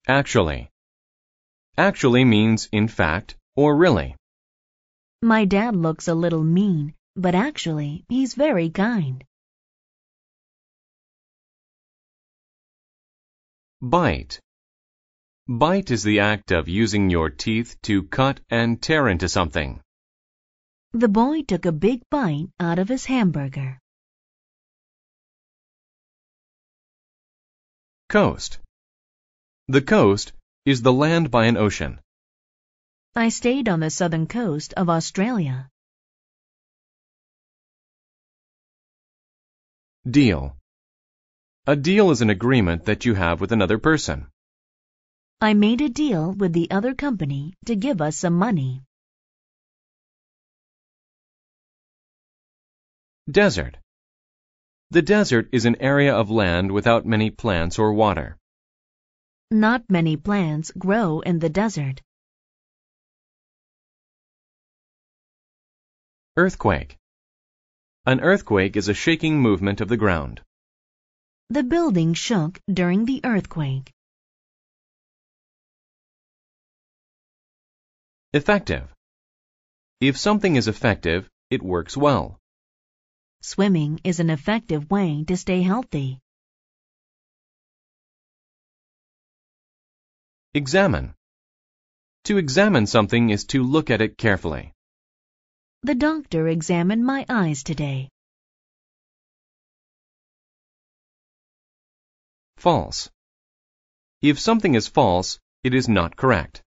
Actually. Actually means in fact or really. My dad looks a little mean, but actually he's very kind. Bite. Bite is the act of using your teeth to cut and tear into something. The boy took a big bite out of his hamburger. Coast. The coast is the land by an ocean. I stayed on the southern coast of Australia. Deal. A deal is an agreement that you have with another person. I made a deal with the other company to give us some money. Desert. The desert is an area of land without many plants or water. Not many plants grow in the desert. Earthquake. An earthquake is a shaking movement of the ground. The building shook during the earthquake. Effective. If something is effective, it works well. Swimming is an effective way to stay healthy. Examine. To examine something is to look at it carefully. The doctor examined my eyes today. False. If something is false, it is not correct.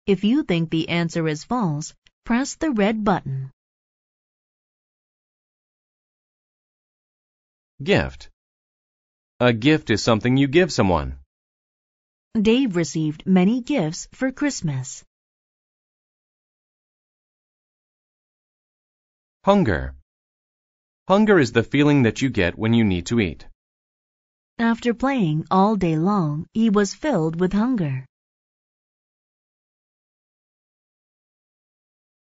If you think the answer is false, press the red button. Gift. A gift is something you give someone. Dave received many gifts for Christmas. Hunger. Hunger is the feeling that you get when you need to eat. After playing all day long, he was filled with hunger.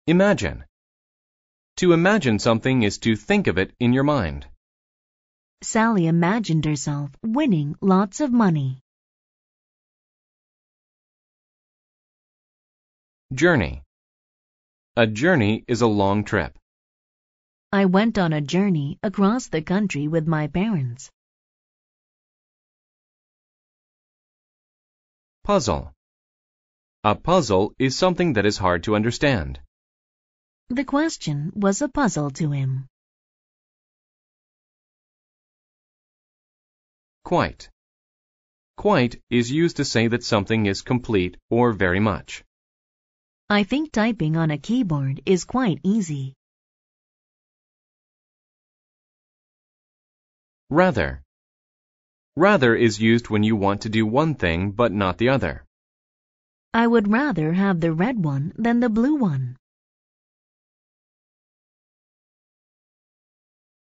Imagine. To imagine something is to think of it in your mind. Sally imagined herself winning lots of money. Journey. A journey is a long trip. I went on a journey across the country with my parents. Puzzle. A puzzle is something that is hard to understand. The question was a puzzle to him. Quite. Quite is used to say that something is complete or very much. I think typing on a keyboard is quite easy. Rather. Rather is used when you want to do one thing but not the other. I would rather have the red one than the blue one.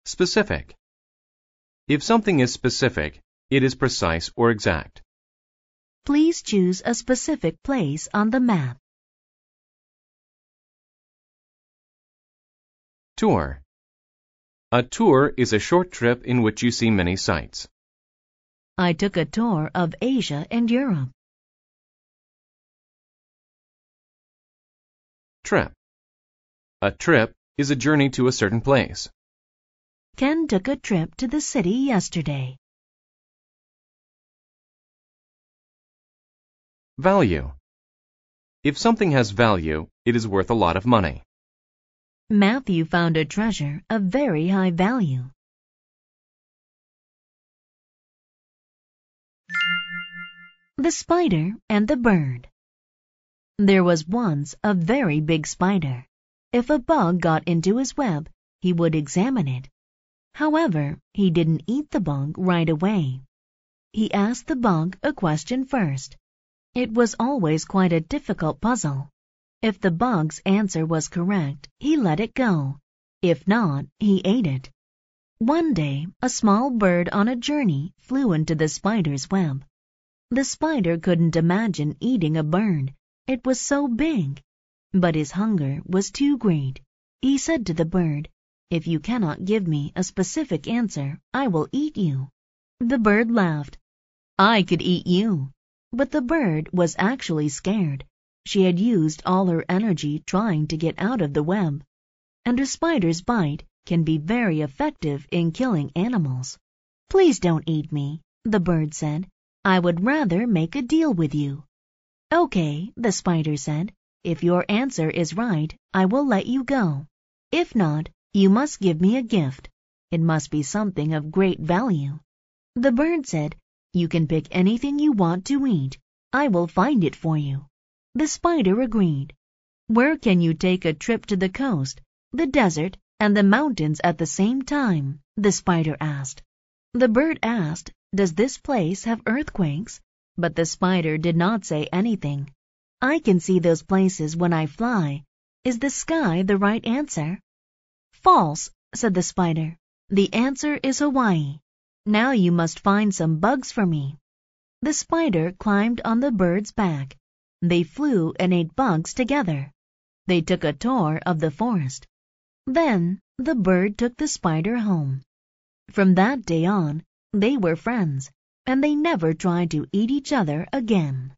Specific. If something is specific, it is precise or exact. Please choose a specific place on the map. Tour. A tour is a short trip in which you see many sights. I took a tour of Asia and Europe. Trip. A trip is a journey to a certain place. Ken took a trip to the city yesterday. Value. If something has value, it is worth a lot of money. Matthew found a treasure of very high value. The spider and the bird. There was once a very big spider. If a bug got into his web, he would examine it. However, he didn't eat the bug right away. He asked the bug a question first. It was always quite a difficult puzzle. If the bug's answer was correct, he let it go. If not, he ate it. One day, a small bird on a journey flew into the spider's web. The spider couldn't imagine eating a bird. It was so big. But his hunger was too great. He said to the bird, "If you cannot give me a specific answer, I will eat you." The bird laughed. "I could eat you. But the bird was actually scared. She had used all her energy trying to get out of the web. And a spider's bite can be very effective in killing animals. "Please don't eat me," the bird said. "I would rather make a deal with you." "Okay," the spider said. "If your answer is right, I will let you go. If not, you must give me a gift. It must be something of great value." The bird said, "You can pick anything you want to eat. I will find it for you." The spider agreed. "Where can you take a trip to the coast, the desert, and the mountains at the same time?" the spider asked. The bird asked, "Does this place have earthquakes?" But the spider did not say anything. "I can see those places when I fly. Is the sky the right answer?" "False," said the spider. "The answer is Hawaii. Now you must find some bugs for me." The spider climbed on the bird's back. They flew and ate bugs together. They took a tour of the forest. Then the bird took the spider home. From that day on, they were friends, and they never tried to eat each other again.